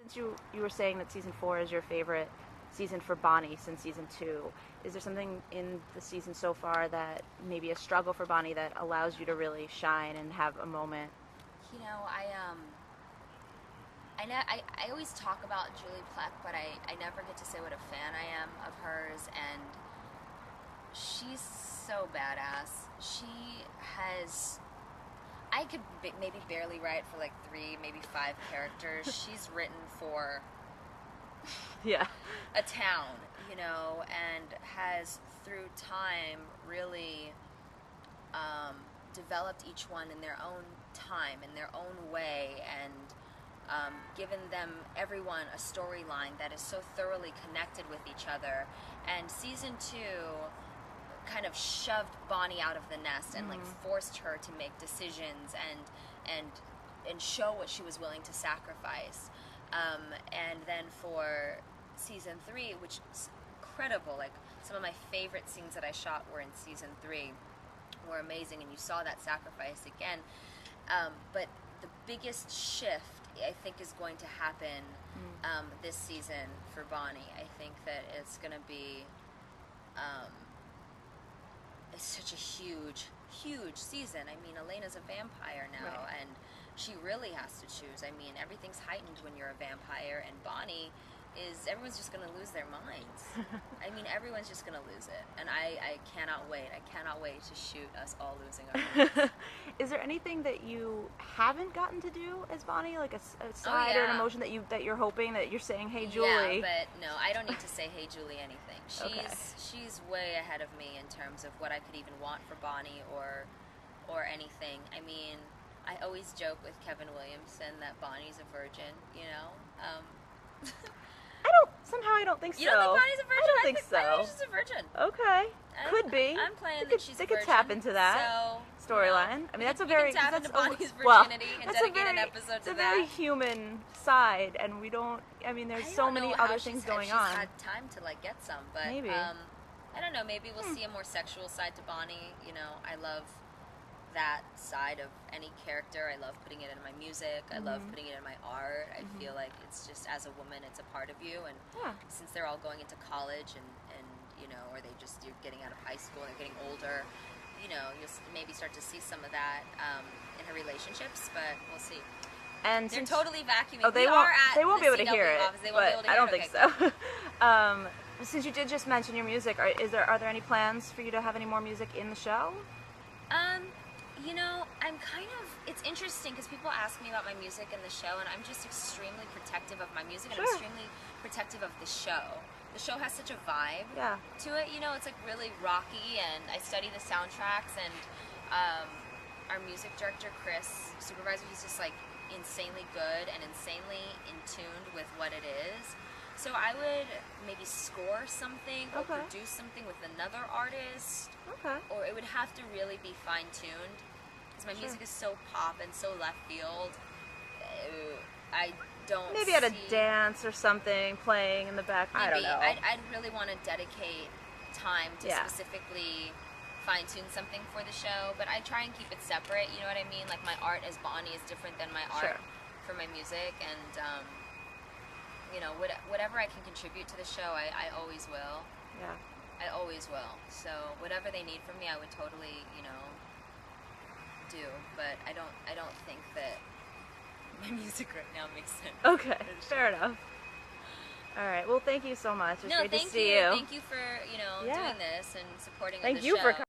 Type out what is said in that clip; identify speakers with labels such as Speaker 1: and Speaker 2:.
Speaker 1: since you were saying that season 4 is your favorite season for Bonnie since season 2, is there something in the season so far that maybe a struggle for Bonnie that allows you to really shine and have a moment?
Speaker 2: You know, I always talk about Julie Plec, but I never get to say what a fan I am of hers, and she's so badass. She has... I could maybe barely write for like 3, maybe 5 characters. She's written for
Speaker 1: Yeah.
Speaker 2: a town, you know, and has through time really developed each one in their own time, in their own way, and given them, everyone, a storyline that is so thoroughly connected with each other. And season 2 kind of shoved Bonnie out of the nest and like forced her to make decisions and show what she was willing to sacrifice. And then for season 3, which is incredible, like some of my favorite scenes that I shot were in season 3, were amazing, and you saw that sacrifice again. But the biggest shift, I think, is going to happen this season for Bonnie. I think that it's going to be it's such a huge season. I mean, Elena's a vampire now,
Speaker 1: Right.
Speaker 2: and she really has to choose. I mean, everything's heightened when you're a vampire, and Bonnie is, everyone's just going to lose their minds. I mean, everyone's just going to lose it, and I cannot wait. I cannot wait to shoot us all losing our minds.
Speaker 1: Is there anything that you haven't gotten to do as Bonnie, like a side or an emotion that you're hoping, that you're saying, hey Julie?
Speaker 2: Yeah, but no, I don't need to say hey Julie anything. She's way ahead of me in terms of what I could even want for Bonnie or anything. I mean, I always joke with Kevin Williamson that Bonnie's a virgin, you know.
Speaker 1: I don't think so.
Speaker 2: You don't think Bonnie's a virgin?
Speaker 1: I don't think so.
Speaker 2: I think she's a virgin.
Speaker 1: Okay. Could be.
Speaker 2: I'm playing
Speaker 1: they
Speaker 2: that she's a virgin.
Speaker 1: They could tap into that storyline. I mean, that's a very...
Speaker 2: We can tap into Bonnie's
Speaker 1: well,
Speaker 2: virginity and dedicate an episode to that.
Speaker 1: It's a very human side, and we don't... I mean, there's so many other things going on.
Speaker 2: She's had time to, like, get some, but...
Speaker 1: Maybe.
Speaker 2: I don't know, maybe we'll see a more sexual side to Bonnie. You know, I love that side of any character. I love putting it in my music. I love putting it in my art. I feel like it's just, as a woman, it's a part of you. And since they're all going into college and you know, or you're getting out of high school and getting older, you know, you'll maybe start to see some of that in her relationships, but we'll see.
Speaker 1: And
Speaker 2: they're totally vacuuming.
Speaker 1: Oh, they won't be able to hear it. But I don't think so. Since you did just mention your music, are there any plans for you to have any more music in the show?
Speaker 2: You know, it's interesting because people ask me about my music in the show, and I'm just extremely protective of my music, and I'm extremely protective of the show. The show has such a vibe to it, you know, it's like really rocky, and I study the soundtracks, and our music director, Chris, supervisor, he's just like insanely good and insanely in tuned with what it is. So I would maybe score something or produce something with another artist, or it would have to really be fine-tuned, because my music is so pop and so left field. I don't
Speaker 1: maybe at a dance or something playing in the back.
Speaker 2: Maybe.
Speaker 1: I don't know.
Speaker 2: I'd really want to dedicate time to specifically fine-tune something for the show, but I try and keep it separate, you know what I mean? Like, my art as Bonnie is different than my art for my music, and you know, whatever I can contribute to the show, I always will.
Speaker 1: Yeah.
Speaker 2: I always will. So whatever they need from me, I would totally, you know, do. But I don't think that my music right now makes sense.
Speaker 1: Okay, fair enough. All right. Well, thank you so much. It's great to see you.
Speaker 2: Thank you for, you know, doing this and supporting the show.
Speaker 1: Thank you for coming.